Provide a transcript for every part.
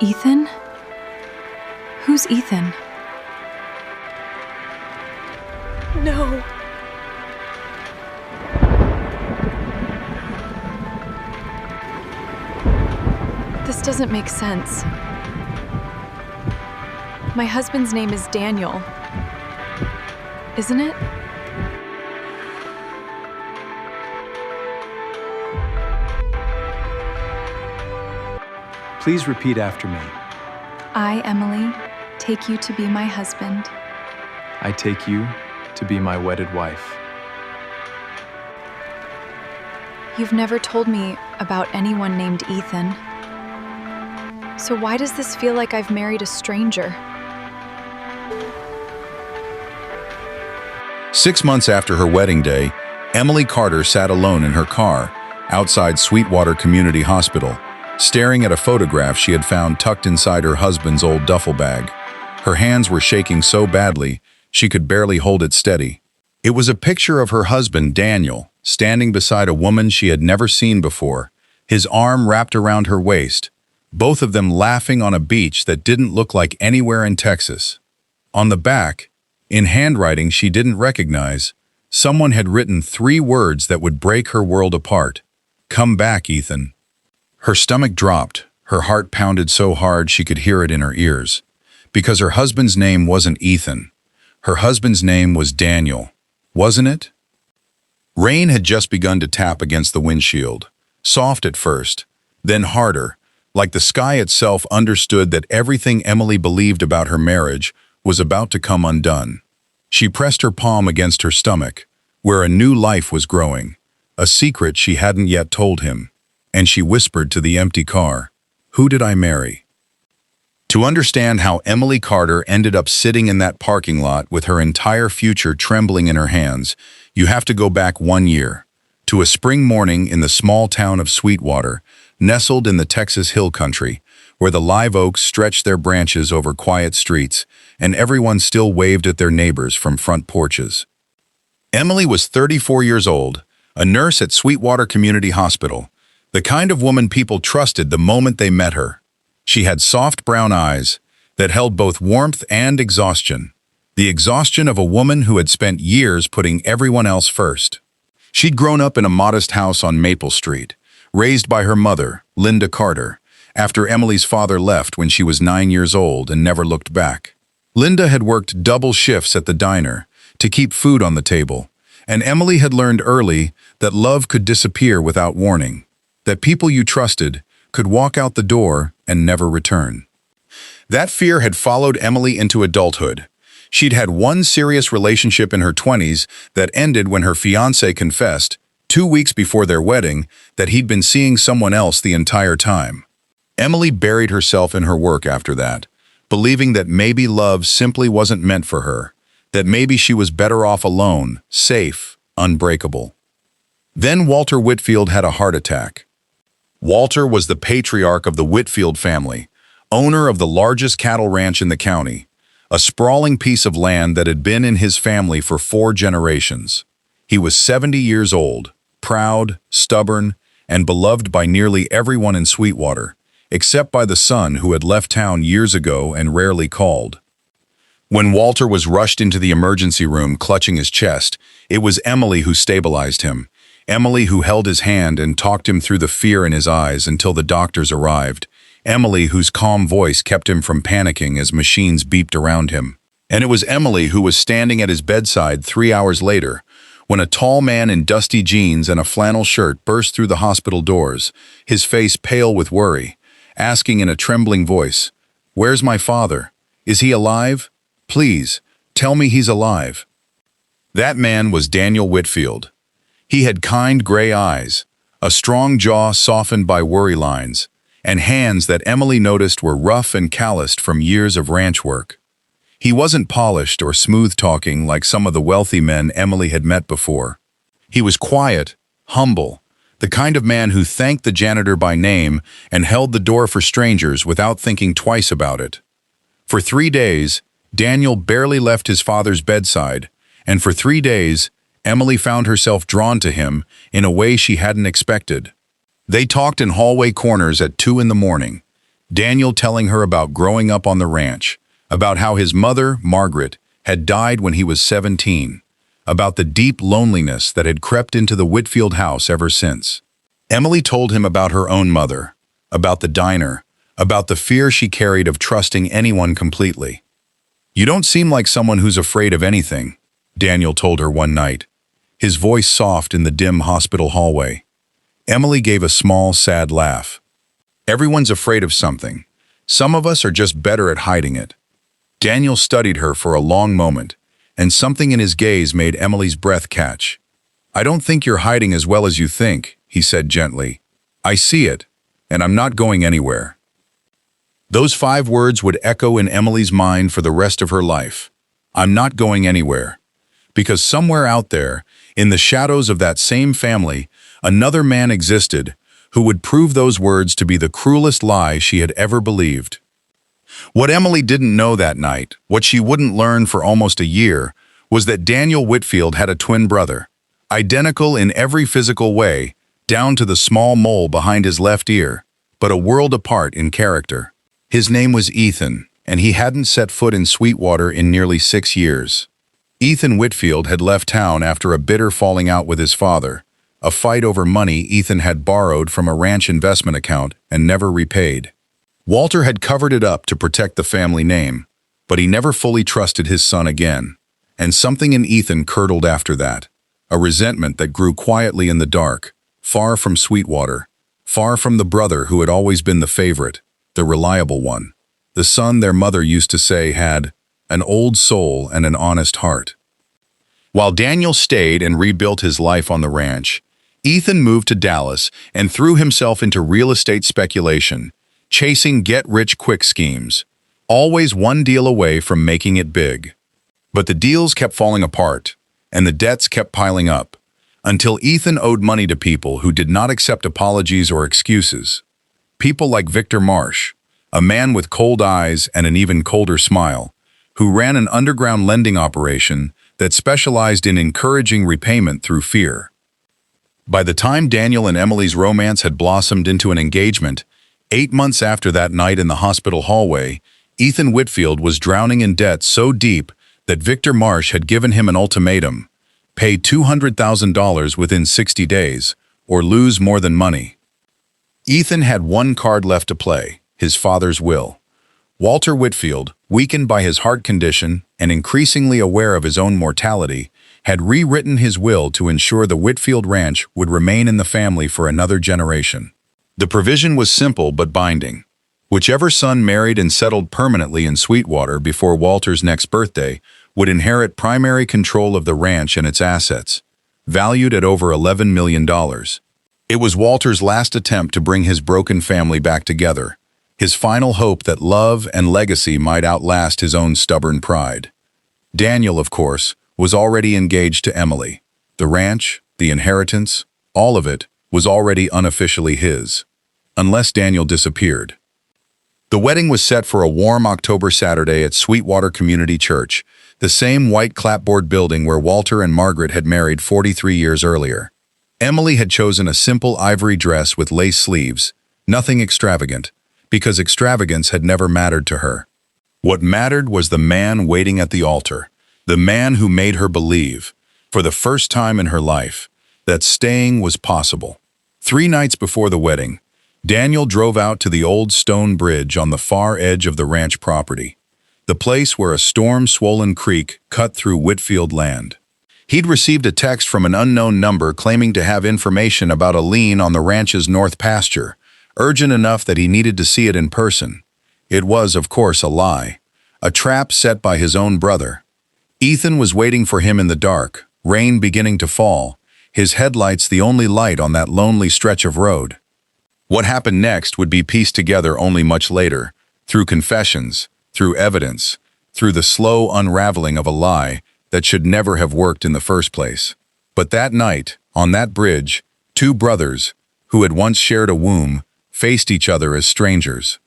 Ethan? Who's Ethan? No. This doesn't make sense. My husband's name is Daniel. Isn't it? Please repeat after me. I, Emily, take you to be my husband. I take you to be my wedded wife. You've never told me about anyone named Ethan. So why does this feel like I've married a stranger? 6 months after her wedding day, Emily Carter sat alone in her car outside Sweetwater Community Hospital, staring at a photograph she had found tucked inside her husband's old duffel bag. Her hands were shaking so badly, she could barely hold it steady. It was a picture of her husband, Daniel, standing beside a woman she had never seen before, his arm wrapped around her waist, both of them laughing on a beach that didn't look like anywhere in Texas. On the back, in handwriting she didn't recognize, someone had written 3 words that would break her world apart. "Come back, Ethan." Her stomach dropped, her heart pounded so hard she could hear it in her ears. Because her husband's name wasn't Ethan. Her husband's name was Daniel, wasn't it? Rain had just begun to tap against the windshield, soft at first, then harder, like the sky itself understood that everything Emily believed about her marriage was about to come undone. She pressed her palm against her stomach, where a new life was growing, a secret she hadn't yet told him, and she whispered to the empty car, "Who did I marry?" To understand how Emily Carter ended up sitting in that parking lot with her entire future trembling in her hands, you have to go back 1 year, to a spring morning in the small town of Sweetwater, nestled in the Texas Hill Country, where the live oaks stretched their branches over quiet streets, and everyone still waved at their neighbors from front porches. Emily was 34 years old, a nurse at Sweetwater Community Hospital, the kind of woman people trusted the moment they met her. She had soft brown eyes that held both warmth and exhaustion, the exhaustion of a woman who had spent years putting everyone else first. She'd grown up in a modest house on Maple Street, raised by her mother, Linda Carter, after Emily's father left when she was 9 years old and never looked back. Linda had worked double shifts at the diner to keep food on the table, and Emily had learned early that love could disappear without warning, that people you trusted could walk out the door and never return. That fear had followed Emily into adulthood. She'd had one serious relationship in her 20s that ended when her fiancé confessed, 2 weeks before their wedding, that he'd been seeing someone else the entire time. Emily buried herself in her work after that, believing that maybe love simply wasn't meant for her, that maybe she was better off alone, safe, unbreakable. Then Walter Whitfield had a heart attack. Walter was the patriarch of the Whitfield family, owner of the largest cattle ranch in the county, a sprawling piece of land that had been in his family for 4 generations. He was 70 years old, proud, stubborn, and beloved by nearly everyone in Sweetwater, except by the son who had left town years ago and rarely called. When Walter was rushed into the emergency room clutching his chest, it was Emily who stabilized him, Emily who held his hand and talked him through the fear in his eyes until the doctors arrived, Emily whose calm voice kept him from panicking as machines beeped around him. And it was Emily who was standing at his bedside 3 hours later, when a tall man in dusty jeans and a flannel shirt burst through the hospital doors, his face pale with worry, asking in a trembling voice, "Where's my father? Is he alive? Please, tell me he's alive." That man was Daniel Whitfield. He had kind gray eyes, a strong jaw softened by worry lines, and hands that Emily noticed were rough and calloused from years of ranch work. He wasn't polished or smooth-talking like some of the wealthy men Emily had met before. He was quiet, humble, the kind of man who thanked the janitor by name and held the door for strangers without thinking twice about it. For 3 days, Daniel barely left his father's bedside, and for 3 days, Emily found herself drawn to him in a way she hadn't expected. They talked in hallway corners at 2 in the morning. Daniel telling her about growing up on the ranch, about how his mother, Margaret, had died when he was 17, about the deep loneliness that had crept into the Whitfield house ever since. Emily told him about her own mother, about the diner, about the fear she carried of trusting anyone completely. "You don't seem like someone who's afraid of anything," Daniel told her one night, his voice soft in the dim hospital hallway. Emily gave a small, sad laugh. "Everyone's afraid of something. Some of us are just better at hiding it." Daniel studied her for a long moment, and something in his gaze made Emily's breath catch. "I don't think you're hiding as well as you think," he said gently. "I see it, and I'm not going anywhere." Those 5 words would echo in Emily's mind for the rest of her life. "I'm not going anywhere." Because somewhere out there, in the shadows of that same family, another man existed who would prove those words to be the cruelest lie she had ever believed. What Emily didn't know that night, what she wouldn't learn for almost a year, was that Daniel Whitfield had a twin brother, identical in every physical way, down to the small mole behind his left ear, but a world apart in character. His name was Ethan, and he hadn't set foot in Sweetwater in nearly 6 years. Ethan Whitfield had left town after a bitter falling out with his father, a fight over money Ethan had borrowed from a ranch investment account and never repaid. Walter had covered it up to protect the family name, but he never fully trusted his son again. And something in Ethan curdled after that, a resentment that grew quietly in the dark, far from Sweetwater, far from the brother who had always been the favorite, the reliable one, the son their mother used to say had an old soul and an honest heart. While Daniel stayed and rebuilt his life on the ranch, Ethan moved to Dallas and threw himself into real estate speculation, chasing get-rich-quick schemes, always one deal away from making it big. But the deals kept falling apart, and the debts kept piling up, until Ethan owed money to people who did not accept apologies or excuses. People like Victor Marsh, a man with cold eyes and an even colder smile, who ran an underground lending operation that specialized in encouraging repayment through fear. By the time Daniel and Emily's romance had blossomed into an engagement, 8 months after that night in the hospital hallway, Ethan Whitfield was drowning in debt so deep that Victor Marsh had given him an ultimatum: pay $200,000 within 60 days, or lose more than money. Ethan had one card left to play, his father's will. Walter Whitfield, weakened by his heart condition and increasingly aware of his own mortality, had rewritten his will to ensure the Whitfield ranch would remain in the family for another generation. The provision was simple but binding. Whichever son married and settled permanently in Sweetwater before Walter's next birthday would inherit primary control of the ranch and its assets, valued at over $11 million. It was Walter's last attempt to bring his broken family back together, his final hope that love and legacy might outlast his own stubborn pride. Daniel, of course, was already engaged to Emily. The ranch, the inheritance, all of it was already unofficially his, unless Daniel disappeared. The wedding was set for a warm October Saturday at Sweetwater Community Church, the same white clapboard building where Walter and Margaret had married 43 years earlier. Emily had chosen a simple ivory dress with lace sleeves, nothing extravagant, because extravagance had never mattered to her. What mattered was the man waiting at the altar, the man who made her believe, for the first time in her life, that staying was possible. 3 nights before the wedding, Daniel drove out to the old stone bridge on the far edge of the ranch property, the place where a storm-swollen creek cut through Whitfield land. He'd received a text from an unknown number claiming to have information about a lien on the ranch's north pasture, urgent enough that he needed to see it in person. It was, of course, a lie, a trap set by his own brother. Ethan was waiting for him in the dark, rain beginning to fall, his headlights the only light on that lonely stretch of road. What happened next would be pieced together only much later, through confessions, through evidence, through the slow unraveling of a lie that should never have worked in the first place. But that night, on that bridge, 2 brothers, who had once shared a womb, faced each other as strangers.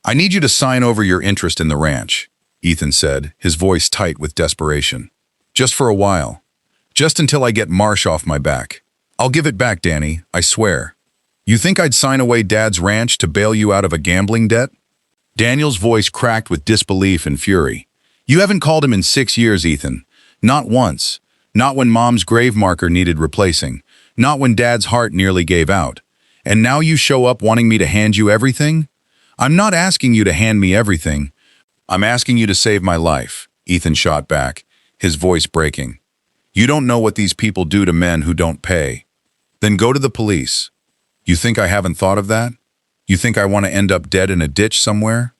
"I need you to sign over your interest in the ranch," Ethan said, his voice tight with desperation. "Just for a while. Just until I get Marsh off my back. I'll give it back, Danny, I swear." You think I'd sign away Dad's ranch to bail you out of a gambling debt? Daniel's voice cracked with disbelief and fury. You haven't called him in 6 years, Ethan. Not once. Not when Mom's grave marker needed replacing. Not when Dad's heart nearly gave out. And now you show up wanting me to hand you everything? I'm not asking you to hand me everything. I'm asking you to save my life, Ethan shot back, his voice breaking. You don't know what these people do to men who don't pay. Then go to the police. You think I haven't thought of that? You think I want to end up dead in a ditch somewhere?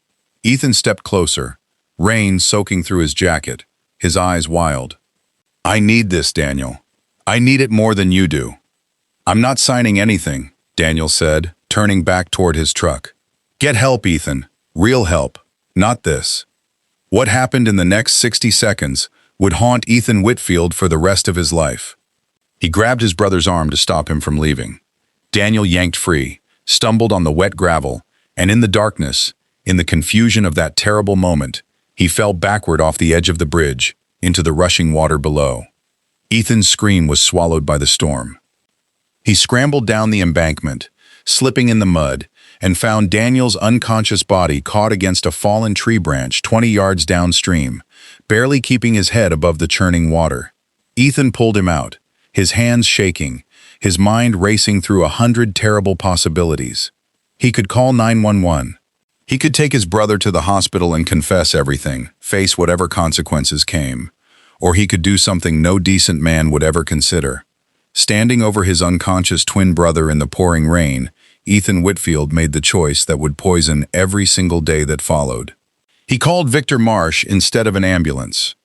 Ethan stepped closer, rain soaking through his jacket, his eyes wild. I need this, Daniel. I need it more than you do. I'm not signing anything, Daniel said, turning back toward his truck. Get help, Ethan. Real help. Not this. What happened in the next 60 seconds would haunt Ethan Whitfield for the rest of his life. He grabbed his brother's arm to stop him from leaving. Daniel yanked free, stumbled on the wet gravel, and in the darkness, in the confusion of that terrible moment, he fell backward off the edge of the bridge, into the rushing water below. Ethan's scream was swallowed by the storm. He scrambled down the embankment, slipping in the mud, and found Daniel's unconscious body caught against a fallen tree branch 20 yards downstream, barely keeping his head above the churning water. Ethan pulled him out, his hands shaking, his mind racing through 100 terrible possibilities. He could call 911. He could take his brother to the hospital and confess everything, face whatever consequences came. Or he could do something no decent man would ever consider. Standing over his unconscious twin brother in the pouring rain, Ethan Whitfield made the choice that would poison every single day that followed. He called Victor Marsh instead of an ambulance.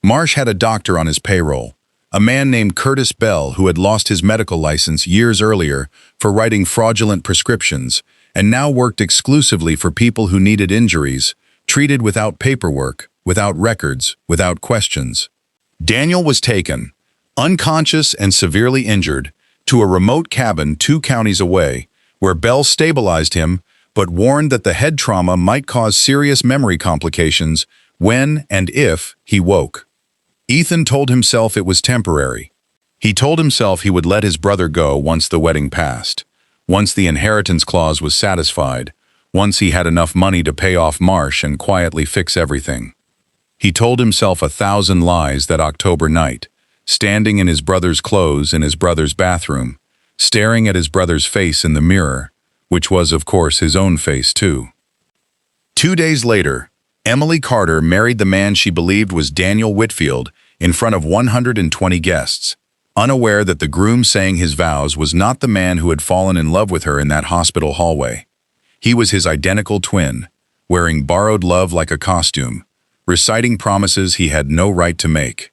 Marsh had a doctor on his payroll, a man named Curtis Bell who had lost his medical license years earlier for writing fraudulent prescriptions and now worked exclusively for people who needed injuries, treated without paperwork, without records, without questions. Daniel was taken, unconscious and severely injured, to a remote cabin 2 counties away, where Bell stabilized him but warned that the head trauma might cause serious memory complications when and if he woke. Ethan told himself it was temporary. He told himself he would let his brother go once the wedding passed, once the inheritance clause was satisfied, once he had enough money to pay off Marsh and quietly fix everything. He told himself 1,000 lies that October night, standing in his brother's clothes in his brother's bathroom, staring at his brother's face in the mirror, which was, of course, his own face, too. 2 days later, Emily Carter married the man she believed was Daniel Whitfield in front of 120 guests, unaware that the groom saying his vows was not the man who had fallen in love with her in that hospital hallway. He was his identical twin, wearing borrowed love like a costume, reciting promises he had no right to make.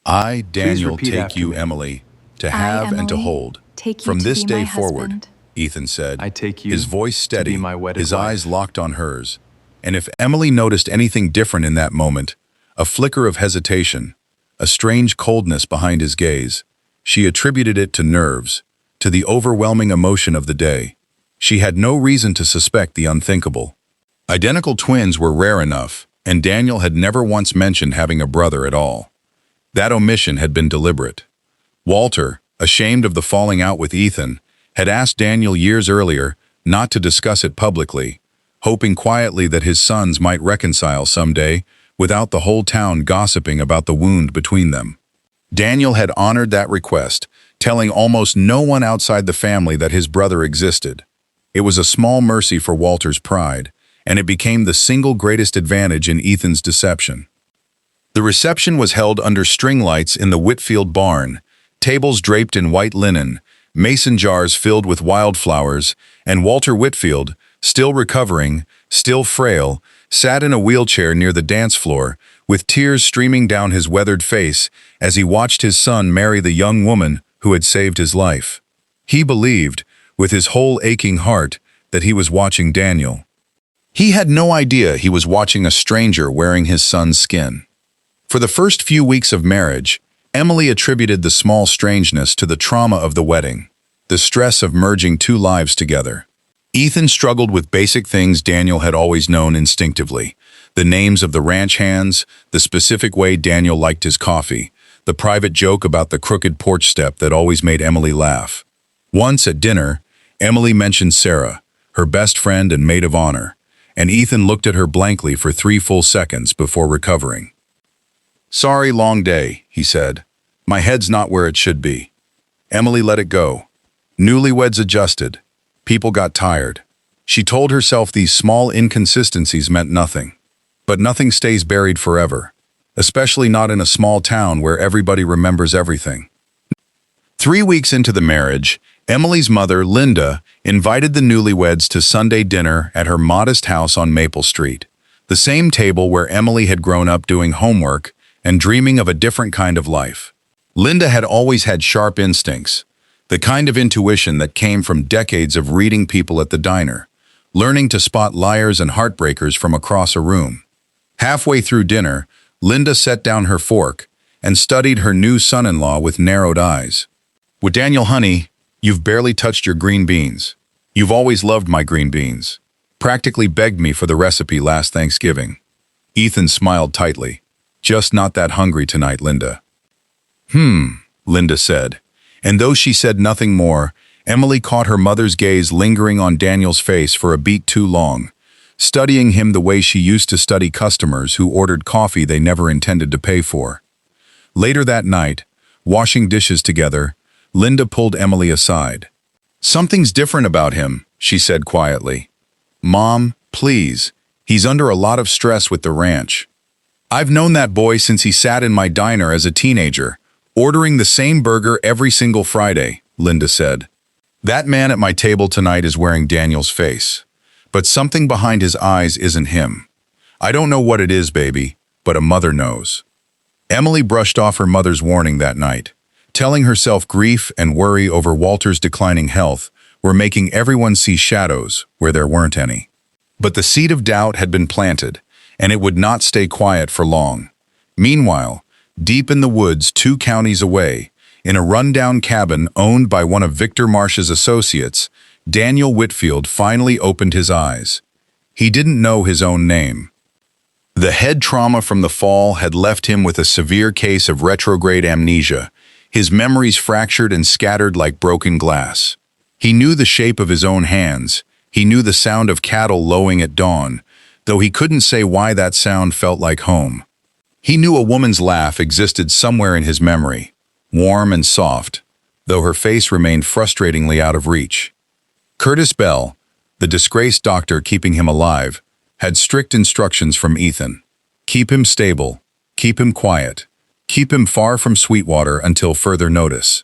I, Daniel, take you, Emily, to have and to hold. From this day forward, Ethan said, I take you his voice steady, to be my wedded his wife. eyes locked on hers. And if Emily noticed anything different in that moment, a flicker of hesitation, a strange coldness behind his gaze, she attributed it to nerves, to the overwhelming emotion of the day. She had no reason to suspect the unthinkable. Identical twins were rare enough, and Daniel had never once mentioned having a brother at all. That omission had been deliberate. Walter, ashamed of the falling out with Ethan, had asked Daniel years earlier not to discuss it publicly, hoping quietly that his sons might reconcile someday without the whole town gossiping about the wound between them. Daniel had honored that request, telling almost no one outside the family that his brother existed. It was a small mercy for Walter's pride, and it became the single greatest advantage in Ethan's deception. The reception was held under string lights in the Whitfield barn, tables draped in white linen, mason jars filled with wildflowers, and Walter Whitfield, still recovering, still frail, sat in a wheelchair near the dance floor, with tears streaming down his weathered face as he watched his son marry the young woman who had saved his life. He believed, with his whole aching heart, that he was watching Daniel. He had no idea he was watching a stranger wearing his son's skin. For the first few weeks of marriage, Emily attributed the small strangeness to the trauma of the wedding, the stress of merging 2 lives together. Ethan struggled with basic things Daniel had always known instinctively: the names of the ranch hands, the specific way Daniel liked his coffee, the private joke about the crooked porch step that always made Emily laugh. Once at dinner, Emily mentioned Sarah, her best friend and maid of honor, and Ethan looked at her blankly for 3 full seconds before recovering. "Sorry, long day," he said. "My head's not where it should be." Emily let it go. Newlyweds adjusted. People got tired. She told herself these small inconsistencies meant nothing. But nothing stays buried forever, especially not in a small town where everybody remembers everything. 3 weeks into the marriage, Emily's mother, Linda, invited the newlyweds to Sunday dinner at her modest house on Maple Street, the same table where Emily had grown up doing homework and dreaming of a different kind of life. Linda had always had sharp instincts, the kind of intuition that came from decades of reading people at the diner, learning to spot liars and heartbreakers from across a room. Halfway through dinner, Linda set down her fork and studied her new son-in-law with narrowed eyes. "With Daniel, honey, you've barely touched your green beans. You've always loved my green beans. Practically begged me for the recipe last Thanksgiving." Ethan smiled tightly. "Just not that hungry tonight, Linda." Linda said. And though she said nothing more, Emily caught her mother's gaze lingering on Daniel's face for a beat too long, studying him the way she used to study customers who ordered coffee they never intended to pay for. Later that night, washing dishes together, Linda pulled Emily aside. "Something's different about him," she said quietly. "Mom, please, he's under a lot of stress with the ranch. I've known that boy since he sat in my diner as a teenager, ordering the same burger every single Friday," Linda said. "That man at my table tonight is wearing Daniel's face, but something behind his eyes isn't him. I don't know what it is, baby, but a mother knows." Emily brushed off her mother's warning that night, telling herself grief and worry over Walter's declining health were making everyone see shadows where there weren't any. But the seed of doubt had been planted, and it would not stay quiet for long. Meanwhile, deep in the woods 2 counties away, in a rundown cabin owned by one of Victor Marsh's associates, Daniel Whitfield finally opened his eyes. He didn't know his own name. The head trauma from the fall had left him with a severe case of retrograde amnesia, his memories fractured and scattered like broken glass. He knew the shape of his own hands. He knew the sound of cattle lowing at dawn, though he couldn't say why that sound felt like home. He knew a woman's laugh existed somewhere in his memory, warm and soft, though her face remained frustratingly out of reach. Curtis Bell, the disgraced doctor keeping him alive, had strict instructions from Ethan. Keep him stable, keep him quiet, keep him far from Sweetwater until further notice.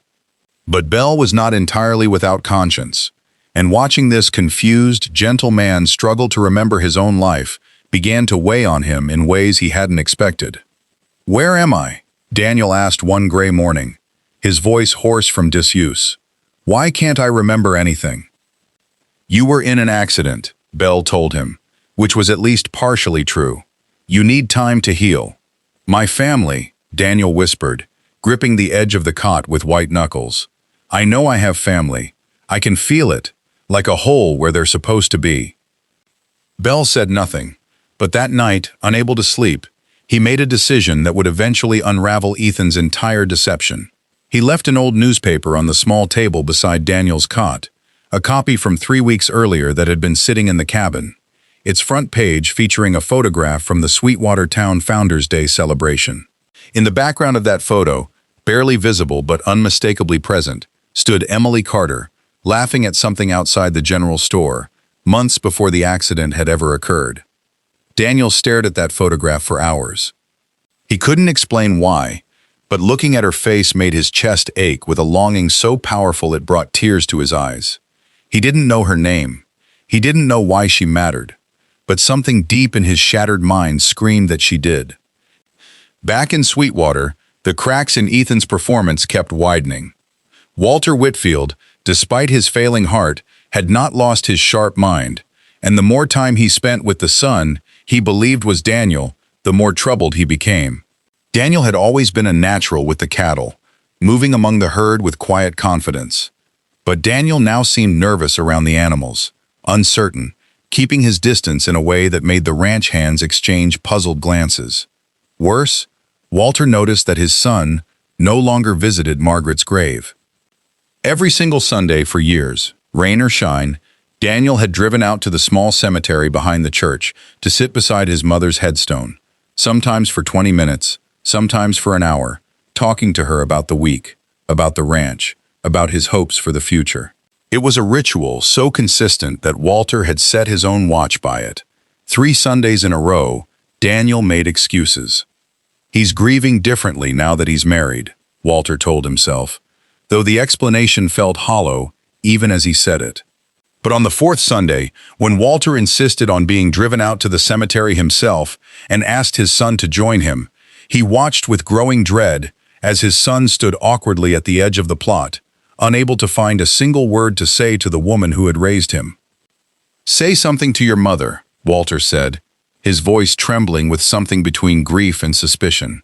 But Bell was not entirely without conscience, and watching this confused, gentle man struggle to remember his own life began to weigh on him in ways he hadn't expected. "Where am I?" Daniel asked one gray morning, his voice hoarse from disuse. "Why can't I remember anything?" "You were in an accident," Bell told him, which was at least partially true. "You need time to heal." "My family," Daniel whispered, gripping the edge of the cot with white knuckles. "I know I have family. I can feel it, like a hole where they're supposed to be." Bell said nothing, but that night, unable to sleep, he made a decision that would eventually unravel Ethan's entire deception. He left an old newspaper on the small table beside Daniel's cot, a copy from 3 weeks earlier that had been sitting in the cabin, its front page featuring a photograph from the Sweetwater Town Founders' Day celebration. In the background of that photo, barely visible but unmistakably present, stood Emily Carter, laughing at something outside the general store, months before the accident had ever occurred. Daniel stared at that photograph for hours. He couldn't explain why, but looking at her face made his chest ache with a longing so powerful it brought tears to his eyes. He didn't know her name. He didn't know why she mattered, but something deep in his shattered mind screamed that she did. Back in Sweetwater, the cracks in Ethan's performance kept widening. Walter Whitfield, despite his failing heart, had not lost his sharp mind, and the more time he spent with the son he believed was Daniel, the more troubled he became. Daniel had always been a natural with the cattle, moving among the herd with quiet confidence. But Daniel now seemed nervous around the animals, uncertain, keeping his distance in a way that made the ranch hands exchange puzzled glances. Worse, Walter noticed that his son no longer visited Margaret's grave. Every single Sunday for years, Rain or shine, Daniel had driven out to the small cemetery behind the church to sit beside his mother's headstone, sometimes for 20 minutes, sometimes for an hour, talking to her about the week, about the ranch, about his hopes for the future. It was a ritual so consistent that Walter had set his own watch by it. 3 Sundays in a row, Daniel made excuses. He's grieving differently now that he's married, Walter told himself, though the explanation felt hollow even as he said it. But on the 4th Sunday, when Walter insisted on being driven out to the cemetery himself and asked his son to join him, he watched with growing dread as his son stood awkwardly at the edge of the plot, unable to find a single word to say to the woman who had raised him. "Say something to your mother," Walter said, his voice trembling with something between grief and suspicion.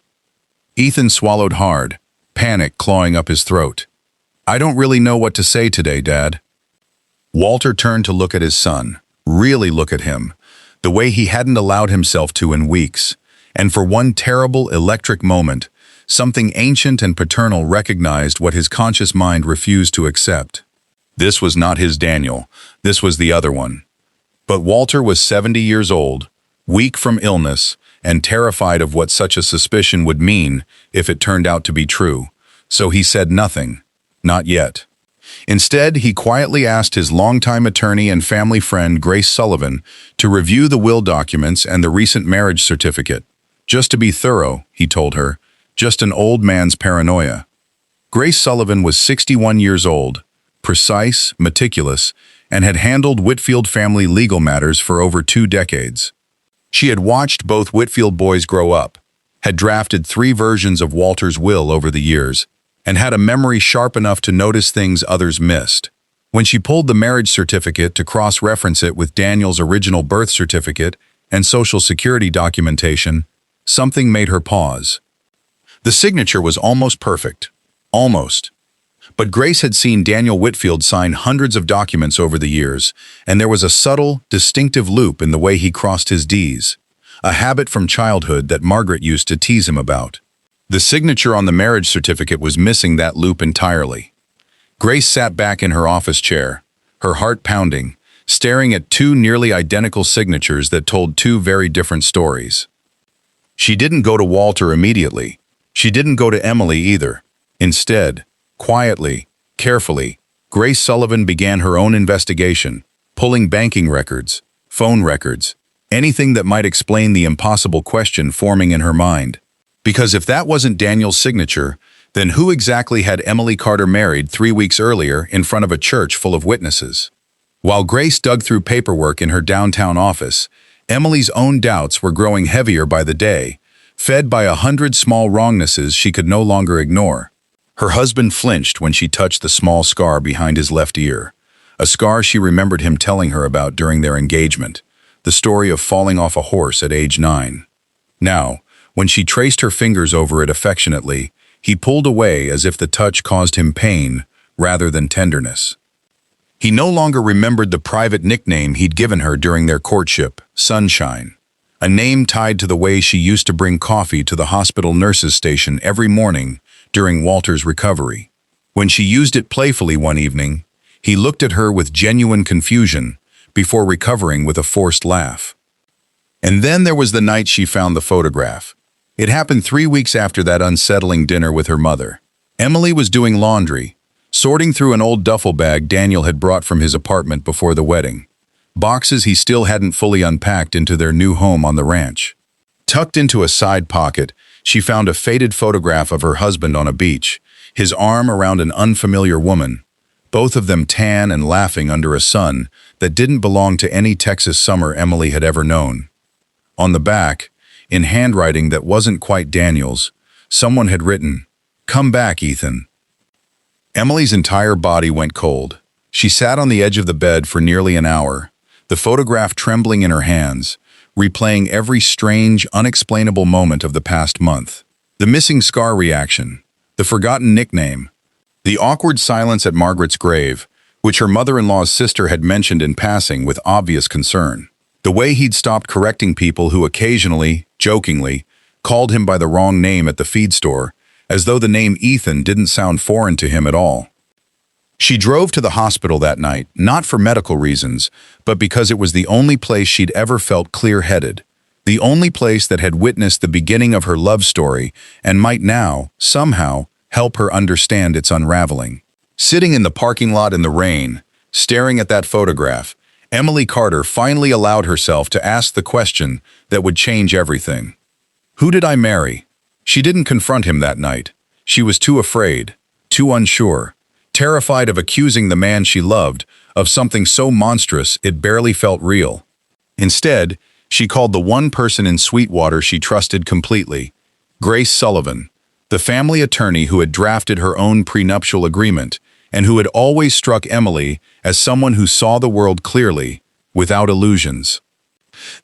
Ethan swallowed hard, panic clawing up his throat. "I don't really know what to say today, Dad." Walter turned to look at his son, really look at him, the way he hadn't allowed himself to in weeks, and for one terrible electric moment, something ancient and paternal recognized what his conscious mind refused to accept. This was not his Daniel, this was the other one. But Walter was 70 years old, weak from illness, and terrified of what such a suspicion would mean if it turned out to be true, so he said nothing, not yet. Instead, he quietly asked his longtime attorney and family friend Grace Sullivan to review the will documents and the recent marriage certificate. Just to be thorough, he told her, just an old man's paranoia. Grace Sullivan was 61 years old, precise, meticulous, and had handled Whitfield family legal matters for over 2 decades. She had watched both Whitfield boys grow up, had drafted 3 versions of Walter's will over the years, and had a memory sharp enough to notice things others missed. When she pulled the marriage certificate to cross-reference it with Daniel's original birth certificate and Social Security documentation, something made her pause. The signature was almost perfect. Almost. But Grace had seen Daniel Whitfield sign hundreds of documents over the years, and there was a subtle, distinctive loop in the way he crossed his Ds, a habit from childhood that Margaret used to tease him about. The signature on the marriage certificate was missing that loop entirely. Grace sat back in her office chair, her heart pounding, staring at 2 nearly identical signatures that told 2 very different stories. She didn't go to Walter immediately. She didn't go to Emily either. Instead, quietly, carefully, Grace Sullivan began her own investigation, pulling banking records, phone records, anything that might explain the impossible question forming in her mind. Because if that wasn't Daniel's signature, then who exactly had Emily Carter married 3 weeks earlier in front of a church full of witnesses? While Grace dug through paperwork in her downtown office, Emily's own doubts were growing heavier by the day, fed by 100 small wrongnesses she could no longer ignore. Her husband flinched when she touched the small scar behind his left ear, a scar she remembered him telling her about during their engagement, the story of falling off a horse at age 9. Now, when she traced her fingers over it affectionately, he pulled away as if the touch caused him pain rather than tenderness. He no longer remembered the private nickname he'd given her during their courtship, Sunshine, a name tied to the way she used to bring coffee to the hospital nurses' station every morning during Walter's recovery. When she used it playfully one evening, he looked at her with genuine confusion before recovering with a forced laugh. And then there was the night she found the photograph. It happened 3 weeks after that unsettling dinner with her mother. Emily was doing laundry, sorting through an old duffel bag Daniel had brought from his apartment before the wedding, boxes he still hadn't fully unpacked into their new home on the ranch. Tucked into a side pocket, she found a faded photograph of her husband on a beach, his arm around an unfamiliar woman, both of them tan and laughing under a sun that didn't belong to any Texas summer Emily had ever known. On the back, in handwriting that wasn't quite Daniel's, someone had written, "Come back, Ethan." Emily's entire body went cold. She sat on the edge of the bed for nearly an hour, the photograph trembling in her hands, replaying every strange, unexplainable moment of the past month. The missing scar reaction, the forgotten nickname, the awkward silence at Margaret's grave, which her mother-in-law's sister had mentioned in passing with obvious concern. The way he'd stopped correcting people who occasionally, jokingly, called him by the wrong name at the feed store, as though the name Ethan didn't sound foreign to him at all. She drove to the hospital that night, not for medical reasons, but because it was the only place she'd ever felt clear-headed, the only place that had witnessed the beginning of her love story and might now, somehow, help her understand its unraveling. Sitting in the parking lot in the rain, staring at that photograph, Emily Carter finally allowed herself to ask the question that would change everything. Who did I marry? She didn't confront him that night. She was too afraid, too unsure, terrified of accusing the man she loved of something so monstrous it barely felt real. Instead, she called the one person in Sweetwater she trusted completely, Grace Sullivan, the family attorney who had drafted her own prenuptial agreement and who had always struck Emily as someone who saw the world clearly, without illusions.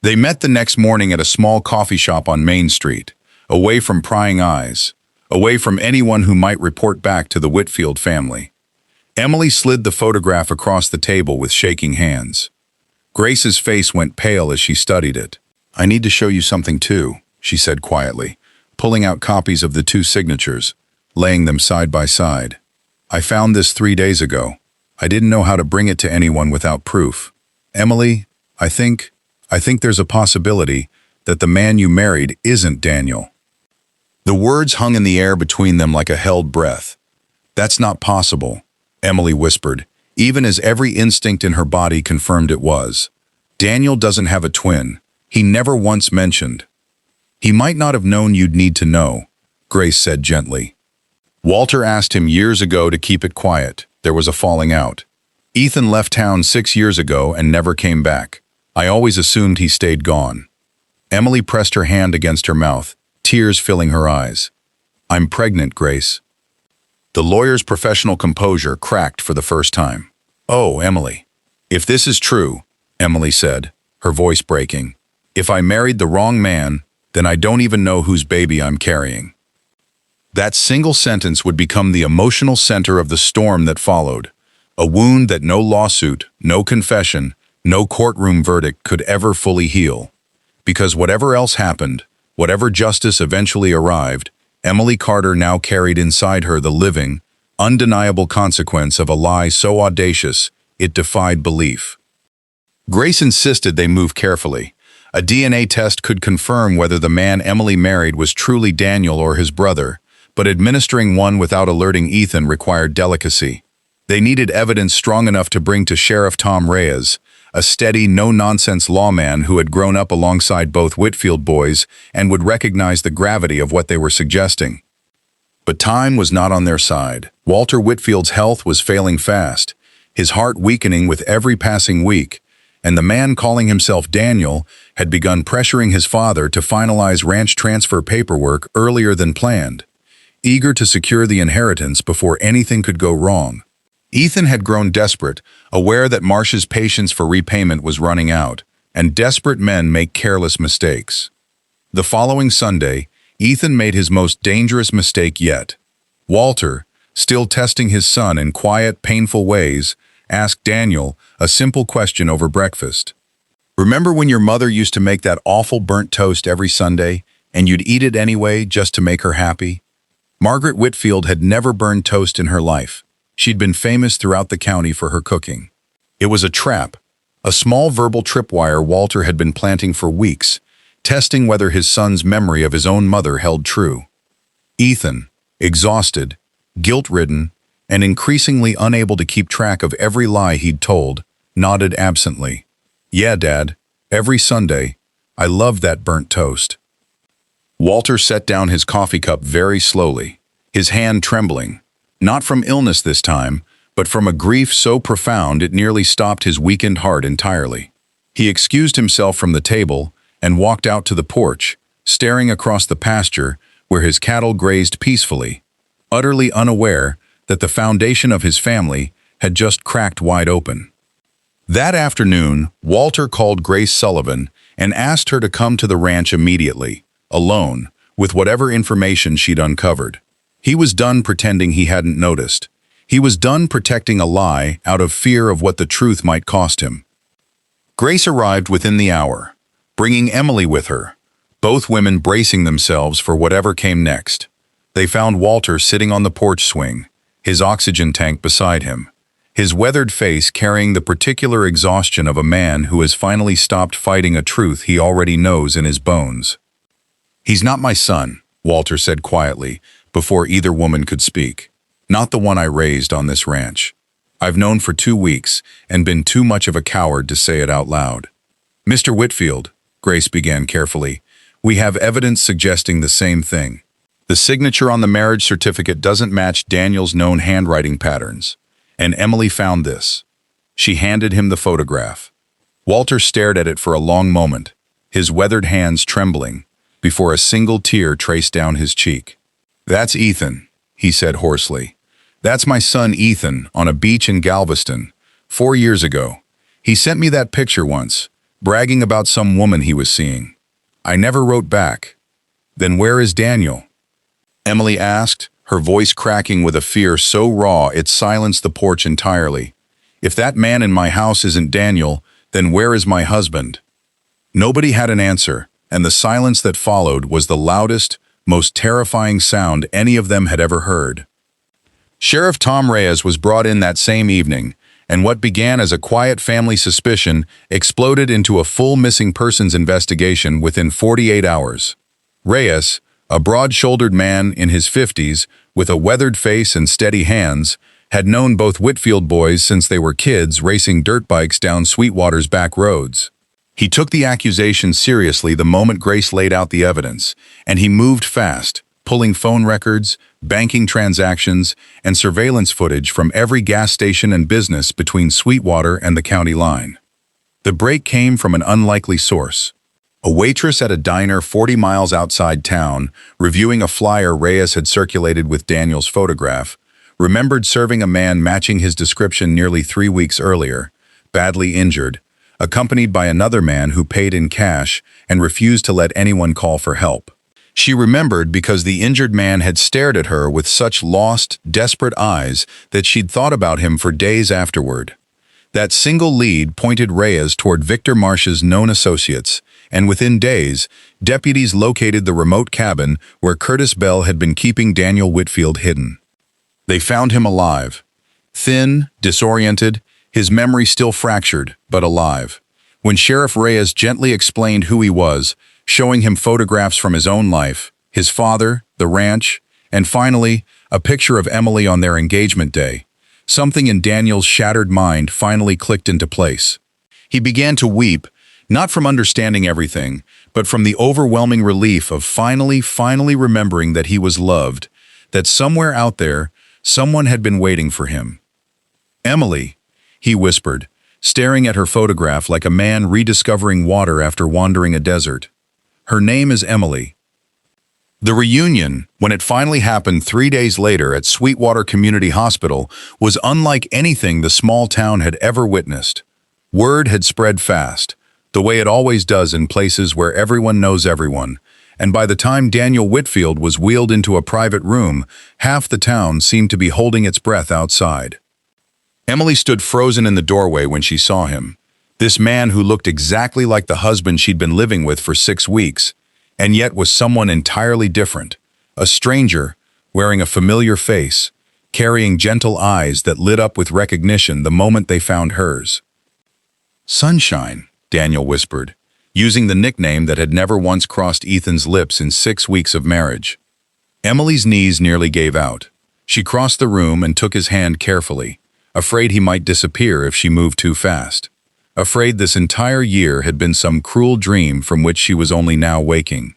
They met the next morning at a small coffee shop on Main Street, away from prying eyes, away from anyone who might report back to the Whitfield family. Emily slid the photograph across the table with shaking hands. Grace's face went pale as she studied it. "I need to show you something too," she said quietly, pulling out copies of the two signatures, laying them side by side. "I found this 3 days ago. I didn't know how to bring it to anyone without proof. Emily, I think there's a possibility that the man you married isn't Daniel." The words hung in the air between them like a held breath. "That's not possible," Emily whispered, even as every instinct in her body confirmed it was. "Daniel doesn't have a twin. He never once mentioned." "He might not have known you'd need to know," Grace said gently. "Walter asked him years ago to keep it quiet. There was a falling out. Ethan left town 6 years ago and never came back. I always assumed he stayed gone." Emily pressed her hand against her mouth, tears filling her eyes. "I'm pregnant, Grace." The lawyer's professional composure cracked for the first time. "Oh, Emily. If this is true," Emily said, her voice breaking, "if I married the wrong man, then I don't even know whose baby I'm carrying." That single sentence would become the emotional center of the storm that followed, a wound that no lawsuit, no confession, no courtroom verdict could ever fully heal. Because whatever else happened, whatever justice eventually arrived, Emily Carter now carried inside her the living, undeniable consequence of a lie so audacious it defied belief. Grace insisted they move carefully. A DNA test could confirm whether the man Emily married was truly Daniel or his brother, but administering one without alerting Ethan required delicacy. They needed evidence strong enough to bring to Sheriff Tom Reyes, a steady, no-nonsense lawman who had grown up alongside both Whitfield boys and would recognize the gravity of what they were suggesting. But time was not on their side. Walter Whitfield's health was failing fast, his heart weakening with every passing week, and the man calling himself Daniel had begun pressuring his father to finalize ranch transfer paperwork earlier than planned, eager to secure the inheritance before anything could go wrong. Ethan had grown desperate, aware that Marsh's patience for repayment was running out, and desperate men make careless mistakes. The following Sunday, Ethan made his most dangerous mistake yet. Walter, still testing his son in quiet, painful ways, asked Daniel a simple question over breakfast. "Remember when your mother used to make that awful burnt toast every Sunday, and you'd eat it anyway just to make her happy?" Margaret Whitfield had never burned toast in her life. She'd been famous throughout the county for her cooking. It was a trap, a small verbal tripwire Walter had been planting for weeks, testing whether his son's memory of his own mother held true. Ethan, exhausted, guilt-ridden, and increasingly unable to keep track of every lie he'd told, nodded absently. "Yeah, Dad, every Sunday. I loved that burnt toast." Walter set down his coffee cup very slowly, his hand trembling. Not from illness this time, but from a grief so profound it nearly stopped his weakened heart entirely. He excused himself from the table and walked out to the porch, staring across the pasture where his cattle grazed peacefully, utterly unaware that the foundation of his family had just cracked wide open. That afternoon, Walter called Grace Sullivan and asked her to come to the ranch immediately, alone, with whatever information she'd uncovered. He was done pretending he hadn't noticed. He was done protecting a lie out of fear of what the truth might cost him. Grace arrived within the hour, bringing Emily with her, both women bracing themselves for whatever came next. They found Walter sitting on the porch swing, his oxygen tank beside him, his weathered face carrying the particular exhaustion of a man who has finally stopped fighting a truth he already knows in his bones. "He's not my son," Walter said quietly, before either woman could speak. "Not the one I raised on this ranch. I've known for 2 weeks and been too much of a coward to say it out loud." "Mr. Whitfield," Grace began carefully, "we have evidence suggesting the same thing. The signature on the marriage certificate doesn't match Daniel's known handwriting patterns, and Emily found this." She handed him the photograph. Walter stared at it for a long moment, his weathered hands trembling, before a single tear traced down his cheek. "That's Ethan," he said hoarsely. "That's my son Ethan on a beach in Galveston, 4 years ago. He sent me that picture once, bragging about some woman he was seeing. I never wrote back. Then where is Daniel?" Emily asked, her voice cracking with a fear so raw it silenced the porch entirely. "If that man in my house isn't Daniel, then where is my husband?" Nobody had an answer, and the silence that followed was the loudest, most terrifying sound any of them had ever heard. Sheriff Tom Reyes was brought in that same evening, and what began as a quiet family suspicion exploded into a full missing persons investigation within 48 hours. Reyes, a broad-shouldered man in his 50s, with a weathered face and steady hands, had known both Whitfield boys since they were kids racing dirt bikes down Sweetwater's back roads. He took the accusation seriously the moment Grace laid out the evidence, and he moved fast, pulling phone records, banking transactions, and surveillance footage from every gas station and business between Sweetwater and the county line. The break came from an unlikely source. A waitress at a diner 40 miles outside town, reviewing a flyer Reyes had circulated with Daniel's photograph, remembered serving a man matching his description nearly 3 weeks earlier, badly injured, accompanied by another man who paid in cash and refused to let anyone call for help. She remembered because the injured man had stared at her with such lost, desperate eyes that she'd thought about him for days afterward. That single lead pointed Reyes toward Victor Marsh's known associates, and within days, deputies located the remote cabin where Curtis Bell had been keeping Daniel Whitfield hidden. They found him alive. Thin, disoriented, his memory still fractured, but alive. When Sheriff Reyes gently explained who he was, showing him photographs from his own life, his father, the ranch, and finally, a picture of Emily on their engagement day, something in Daniel's shattered mind finally clicked into place. He began to weep, not from understanding everything, but from the overwhelming relief of finally remembering that he was loved, that somewhere out there, someone had been waiting for him. "Emily," he whispered, staring at her photograph like a man rediscovering water after wandering a desert. "Her name is Emily." The reunion, when it finally happened 3 days later at Sweetwater Community Hospital, was unlike anything the small town had ever witnessed. Word had spread fast, the way it always does in places where everyone knows everyone, and by the time Daniel Whitfield was wheeled into a private room, half the town seemed to be holding its breath outside. Emily stood frozen in the doorway when she saw him. This man who looked exactly like the husband she'd been living with for 6 weeks, and yet was someone entirely different, a stranger, wearing a familiar face, carrying gentle eyes that lit up with recognition the moment they found hers. "Sunshine," Daniel whispered, using the nickname that had never once crossed Ethan's lips in 6 weeks of marriage. Emily's knees nearly gave out. She crossed the room and took his hand carefully, afraid he might disappear if she moved too fast. Afraid this entire year had been some cruel dream from which she was only now waking.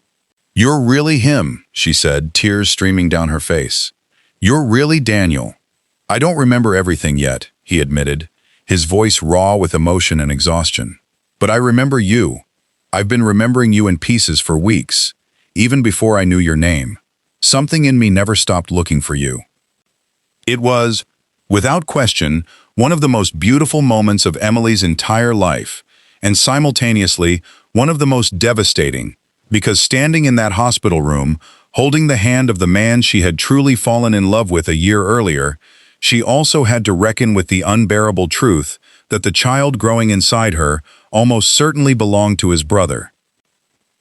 "You're really him," she said, tears streaming down her face. "You're really Daniel." "I don't remember everything yet," he admitted, his voice raw with emotion and exhaustion. "But I remember you. I've been remembering you in pieces for weeks, even before I knew your name. Something in me never stopped looking for you." It was, without question, one of the most beautiful moments of Emily's entire life, and simultaneously one of the most devastating, because standing in that hospital room, holding the hand of the man she had truly fallen in love with a year earlier, she also had to reckon with the unbearable truth that the child growing inside her almost certainly belonged to his brother.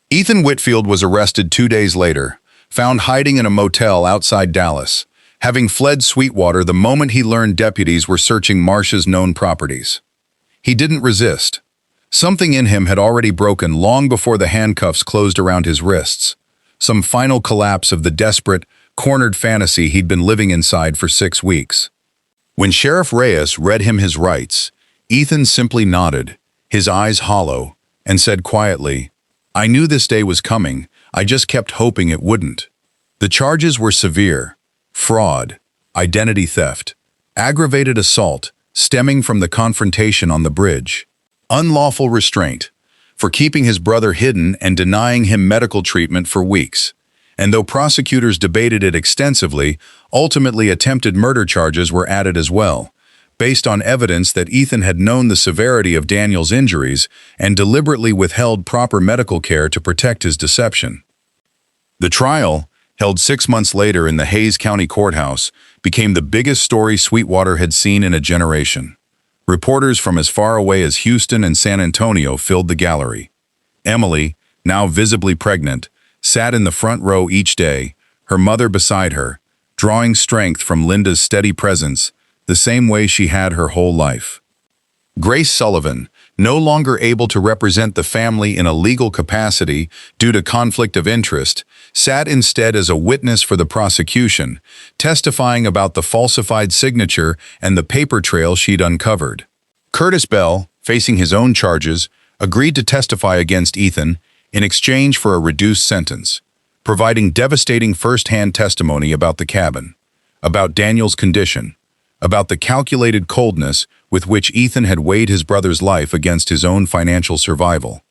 Ethan Whitfield was arrested 2 days later, found hiding in a motel outside Dallas, having fled Sweetwater the moment he learned deputies were searching Marsh's known properties. He didn't resist. Something in him had already broken long before the handcuffs closed around his wrists. Some final collapse of the desperate, cornered fantasy he'd been living inside for 6 weeks. When Sheriff Reyes read him his rights, Ethan simply nodded, his eyes hollow, and said quietly, "I knew this day was coming, I just kept hoping it wouldn't." The charges were severe: fraud, identity theft, aggravated assault stemming from the confrontation on the bridge, unlawful restraint, for keeping his brother hidden and denying him medical treatment for weeks. And though prosecutors debated it extensively, ultimately attempted murder charges were added as well, based on evidence that Ethan had known the severity of Daniel's injuries and deliberately withheld proper medical care to protect his deception. The trial, held 6 months later in the Hays County Courthouse, became the biggest story Sweetwater had seen in a generation. Reporters from as far away as Houston and San Antonio filled the gallery. Emily, now visibly pregnant, sat in the front row each day, her mother beside her, drawing strength from Linda's steady presence, the same way she had her whole life. Grace Sullivan, no longer able to represent the family in a legal capacity due to conflict of interest, sat instead as a witness for the prosecution, testifying about the falsified signature and the paper trail she'd uncovered. Curtis Bell, facing his own charges, agreed to testify against Ethan in exchange for a reduced sentence, providing devastating first-hand testimony about the cabin, about Daniel's condition, about the calculated coldness with which Ethan had weighed his brother's life against his own financial survival.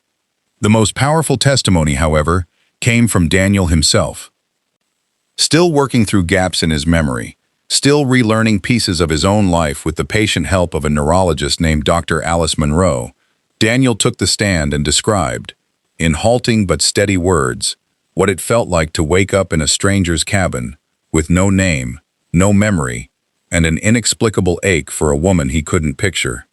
The most powerful testimony, however, came from Daniel himself. Still working through gaps in his memory, still relearning pieces of his own life with the patient help of a neurologist named Dr. Alice Monroe, Daniel took the stand and described, in halting but steady words, what it felt like to wake up in a stranger's cabin, with no name, no memory, and an inexplicable ache for a woman he couldn't picture.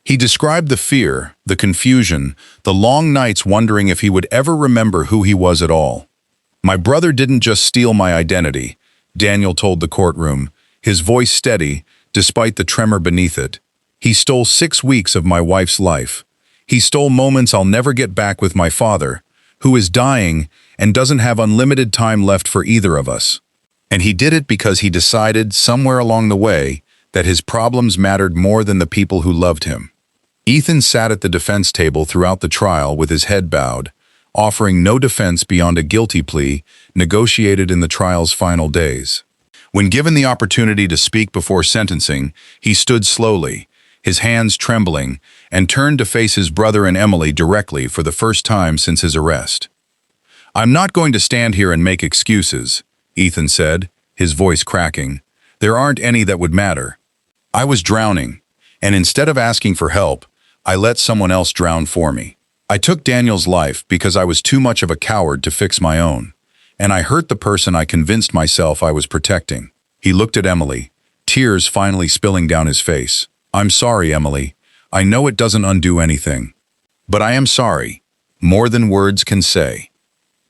He described the fear, the confusion, the long nights wondering if he would ever remember who he was at all. "My brother didn't just steal my identity," Daniel told the courtroom, his voice steady, despite the tremor beneath it. "He stole 6 weeks of my wife's life. He stole moments I'll never get back with my father, who is dying and doesn't have unlimited time left for either of us. And he did it because he decided, somewhere along the way, that his problems mattered more than the people who loved him." Ethan sat at the defense table throughout the trial with his head bowed, offering no defense beyond a guilty plea negotiated in the trial's final days. When given the opportunity to speak before sentencing, he stood slowly, his hands trembling, and turned to face his brother and Emily directly for the first time since his arrest. "I'm not going to stand here and make excuses," Ethan said, his voice cracking. "There aren't any that would matter. I was drowning, and instead of asking for help, I let someone else drown for me. I took Daniel's life because I was too much of a coward to fix my own, and I hurt the person I convinced myself I was protecting." He looked at Emily, tears finally spilling down his face. "I'm sorry, Emily. I know it doesn't undo anything. But I am sorry, more than words can say."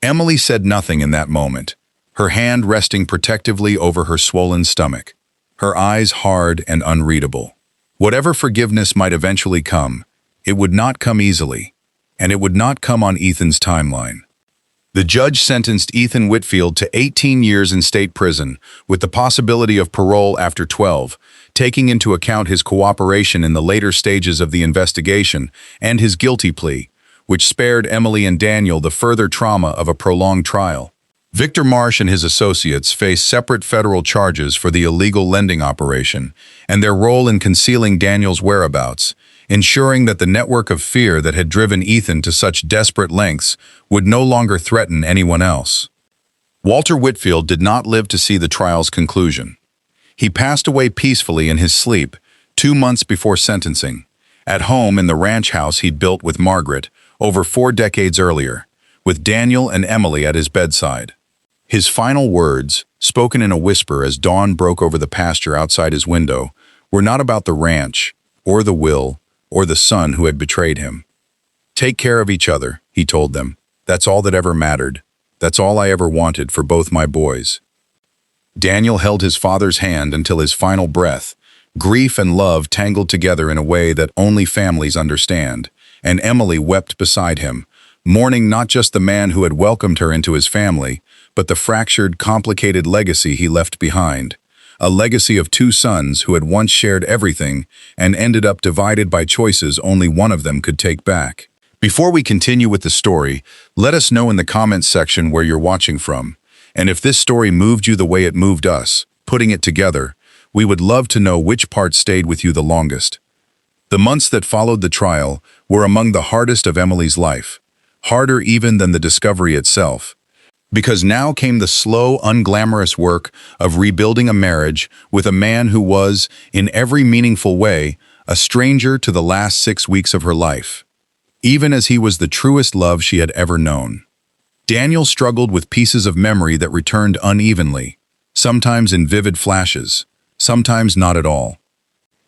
Emily said nothing in that moment, her hand resting protectively over her swollen stomach, her eyes hard and unreadable. Whatever forgiveness might eventually come, it would not come easily, and it would not come on Ethan's timeline. The judge sentenced Ethan Whitfield to 18 years in state prison, with the possibility of parole after 12, taking into account his cooperation in the later stages of the investigation and his guilty plea, which spared Emily and Daniel the further trauma of a prolonged trial. Victor Marsh and his associates face separate federal charges for the illegal lending operation and their role in concealing Daniel's whereabouts, ensuring that the network of fear that had driven Ethan to such desperate lengths would no longer threaten anyone else. Walter Whitfield did not live to see the trial's conclusion. He passed away peacefully in his sleep 2 months before sentencing, at home in the ranch house he'd built with Margaret over 4 decades earlier, with Daniel and Emily at his bedside. His final words, spoken in a whisper as dawn broke over the pasture outside his window, were not about the ranch, or the will, or the son who had betrayed him. "Take care of each other," he told them. "That's all that ever mattered. That's all I ever wanted for both my boys." Daniel held his father's hand until his final breath. Grief and love tangled together in a way that only families understand, and Emily wept beside him, mourning not just the man who had welcomed her into his family, but the fractured, complicated legacy he left behind. A legacy of two sons who had once shared everything and ended up divided by choices only one of them could take back. Before we continue with the story, let us know in the comments section where you're watching from. And if this story moved you the way it moved us, putting it together, we would love to know which part stayed with you the longest. The months that followed the trial were among the hardest of Emily's life, harder even than the discovery itself. Because now came the slow, unglamorous work of rebuilding a marriage with a man who was, in every meaningful way, a stranger to the last 6 weeks of her life, even as he was the truest love she had ever known. Daniel struggled with pieces of memory that returned unevenly, sometimes in vivid flashes, sometimes not at all.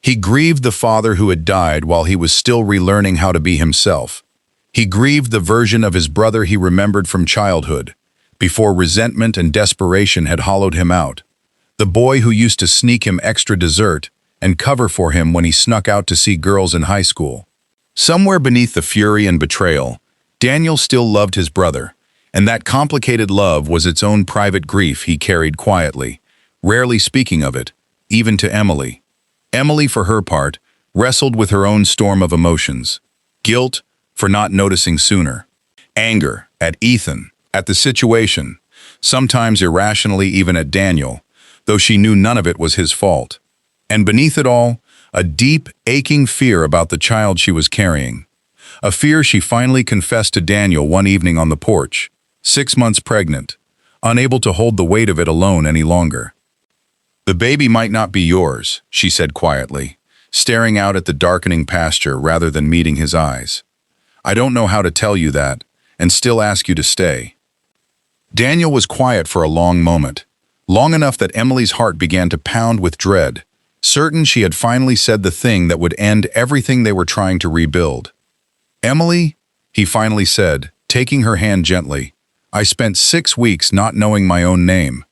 He grieved the father who had died while he was still relearning how to be himself. He grieved the version of his brother he remembered from childhood, before resentment and desperation had hollowed him out. The boy who used to sneak him extra dessert and cover for him when he snuck out to see girls in high school. Somewhere beneath the fury and betrayal, Daniel still loved his brother, and that complicated love was its own private grief he carried quietly, rarely speaking of it, even to Emily. Emily, for her part, wrestled with her own storm of emotions. Guilt for not noticing sooner. Anger at Ethan, at the situation, sometimes irrationally even at Daniel, though she knew none of it was his fault. And beneath it all, a deep, aching fear about the child she was carrying. A fear she finally confessed to Daniel one evening on the porch, 6 months pregnant, unable to hold the weight of it alone any longer. "The baby might not be yours," she said quietly, staring out at the darkening pasture rather than meeting his eyes. "I don't know how to tell you that, and still ask you to stay." Daniel was quiet for a long moment, long enough that Emily's heart began to pound with dread, certain she had finally said the thing that would end everything they were trying to rebuild. "Emily," he finally said, taking her hand gently, "I spent 6 weeks not knowing my own name.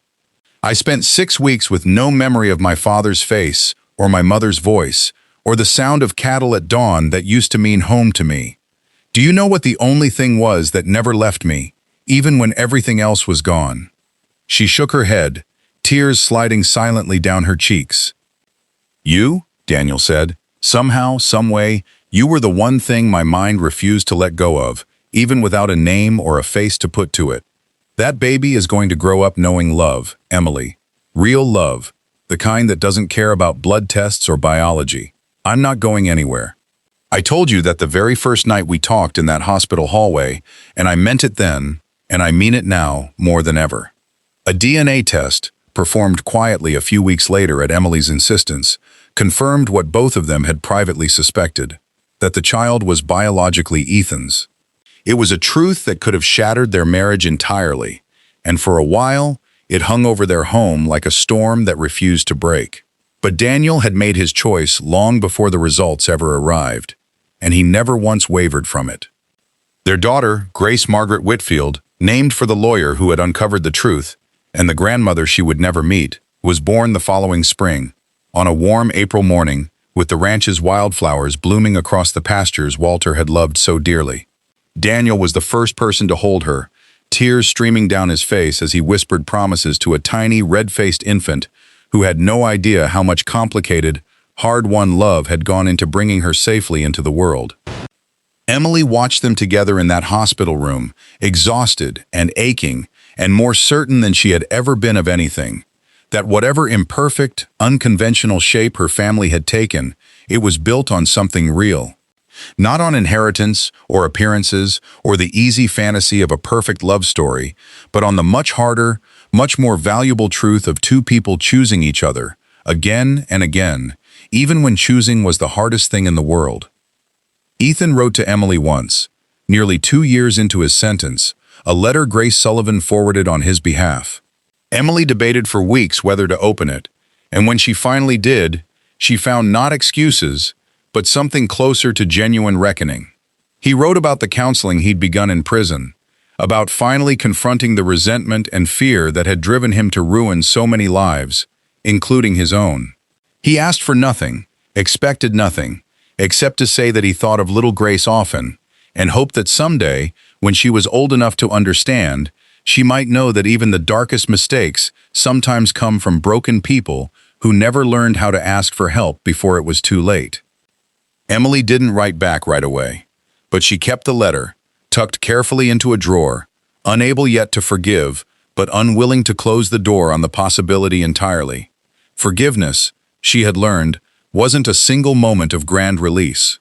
I spent 6 weeks with no memory of my father's face, or my mother's voice, or the sound of cattle at dawn that used to mean home to me. Do you know what the only thing was that never left me, even when everything else was gone?" She shook her head, tears sliding silently down her cheeks. "You," Daniel said, "somehow, someway, you were the one thing my mind refused to let go of, even without a name or a face to put to it. That baby is going to grow up knowing love, Emily. Real love, the kind that doesn't care about blood tests or biology. I'm not going anywhere. I told you that the very first night we talked in that hospital hallway, and I meant it then, and I mean it now more than ever." A DNA test, performed quietly a few weeks later at Emily's insistence, confirmed what both of them had privately suspected, that the child was biologically Ethan's. It was a truth that could have shattered their marriage entirely, and for a while, it hung over their home like a storm that refused to break. But Daniel had made his choice long before the results ever arrived, and he never once wavered from it. Their daughter, Grace Margaret Whitfield, named for the lawyer who had uncovered the truth, and the grandmother she would never meet, was born the following spring, on a warm April morning, with the ranch's wildflowers blooming across the pastures Walter had loved so dearly. Daniel was the first person to hold her, tears streaming down his face as he whispered promises to a tiny, red-faced infant who had no idea how much complicated, hard-won love had gone into bringing her safely into the world. Emily watched them together in that hospital room, exhausted and aching, and more certain than she had ever been of anything, that whatever imperfect, unconventional shape her family had taken, it was built on something real. Not on inheritance or appearances or the easy fantasy of a perfect love story, but on the much harder, much more valuable truth of two people choosing each other, again and again, even when choosing was the hardest thing in the world. Ethan wrote to Emily once, nearly 2 years into his sentence, a letter Grace Sullivan forwarded on his behalf. Emily debated for weeks whether to open it, and when she finally did, she found not excuses, but something closer to genuine reckoning. He wrote about the counseling he'd begun in prison, about finally confronting the resentment and fear that had driven him to ruin so many lives, including his own. He asked for nothing, expected nothing, except to say that he thought of little Grace often, and hoped that someday, when she was old enough to understand, she might know that even the darkest mistakes sometimes come from broken people who never learned how to ask for help before it was too late. Emily didn't write back right away, but she kept the letter, tucked carefully into a drawer, unable yet to forgive, but unwilling to close the door on the possibility entirely. Forgiveness, she had learned, wasn't a single moment of grand release.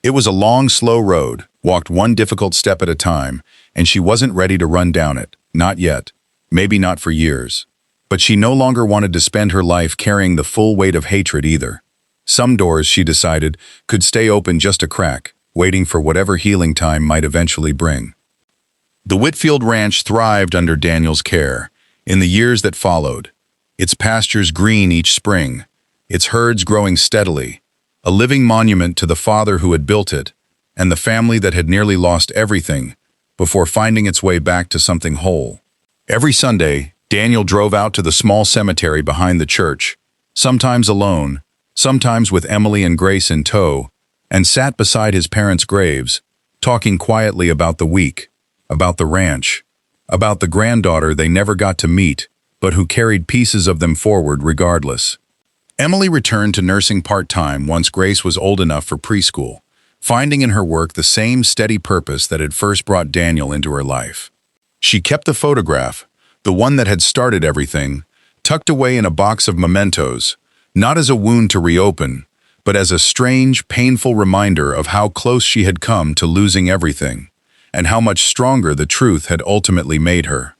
It was a long, slow road, walked one difficult step at a time, and she wasn't ready to run down it, not yet, maybe not for years. But she no longer wanted to spend her life carrying the full weight of hatred either. Some doors, she decided, could stay open just a crack, waiting for whatever healing time might eventually bring. The Whitfield Ranch thrived under Daniel's care in the years that followed, its pastures green each spring, its herds growing steadily, a living monument to the father who had built it, and the family that had nearly lost everything before finding its way back to something whole. Every Sunday, Daniel drove out to the small cemetery behind the church, sometimes alone, sometimes with Emily and Grace in tow, and sat beside his parents' graves, talking quietly about the week, about the ranch, about the granddaughter they never got to meet, but who carried pieces of them forward regardless. Emily returned to nursing part-time once Grace was old enough for preschool, finding in her work the same steady purpose that had first brought Daniel into her life. She kept the photograph, the one that had started everything, tucked away in a box of mementos, not as a wound to reopen, but as a strange, painful reminder of how close she had come to losing everything, and how much stronger the truth had ultimately made her.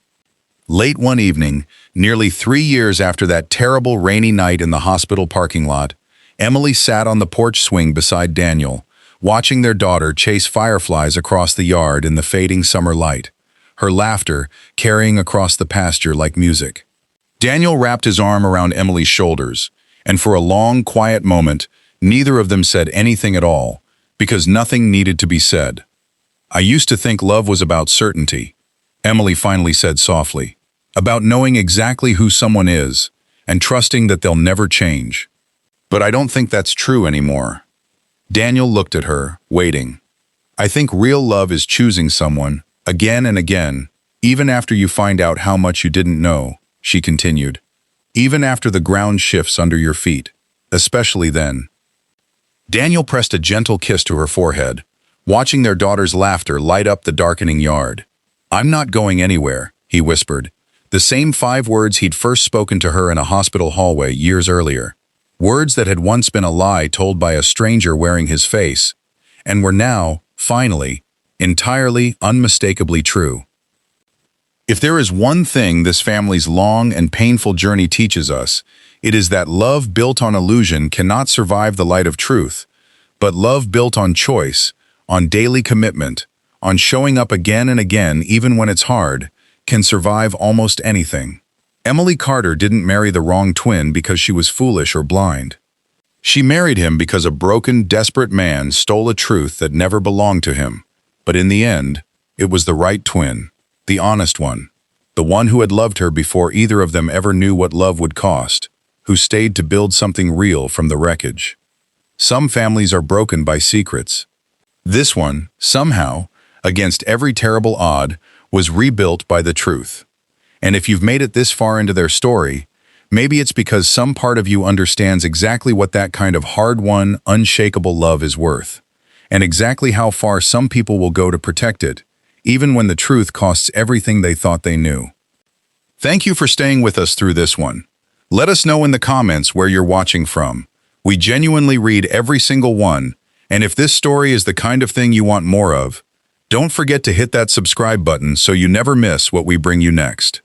Late one evening, nearly 3 years after that terrible rainy night in the hospital parking lot, Emily sat on the porch swing beside Daniel, watching their daughter chase fireflies across the yard in the fading summer light, her laughter carrying across the pasture like music. Daniel wrapped his arm around Emily's shoulders, and for a long, quiet moment, neither of them said anything at all, because nothing needed to be said. "I used to think love was about certainty," Emily finally said softly, "about knowing exactly who someone is and trusting that they'll never change. But I don't think that's true anymore." Daniel looked at her, waiting. "I think real love is choosing someone, again and again, even after you find out how much you didn't know," she continued. "Even after the ground shifts under your feet, especially then." Daniel pressed a gentle kiss to her forehead, watching their daughter's laughter light up the darkening yard. "I'm not going anywhere," he whispered, the same 5 words he'd first spoken to her in a hospital hallway years earlier. Words that had once been a lie told by a stranger wearing his face, and were now, finally, entirely, unmistakably true. If there is one thing this family's long and painful journey teaches us, it is that love built on illusion cannot survive the light of truth, but love built on choice, on daily commitment, on showing up again and again even when it's hard, can survive almost anything. Emily Carter didn't marry the wrong twin because she was foolish or blind. She married him because a broken, desperate man stole a truth that never belonged to him. But in the end, it was the right twin, the honest one, the one who had loved her before either of them ever knew what love would cost, who stayed to build something real from the wreckage. Some families are broken by secrets. This one, somehow, against every terrible odd, was rebuilt by the truth. And if you've made it this far into their story, maybe it's because some part of you understands exactly what that kind of hard-won, unshakable love is worth, and exactly how far some people will go to protect it, even when the truth costs everything they thought they knew. Thank you for staying with us through this one. Let us know in the comments where you're watching from. We genuinely read every single one, and if this story is the kind of thing you want more of, don't forget to hit that subscribe button so you never miss what we bring you next.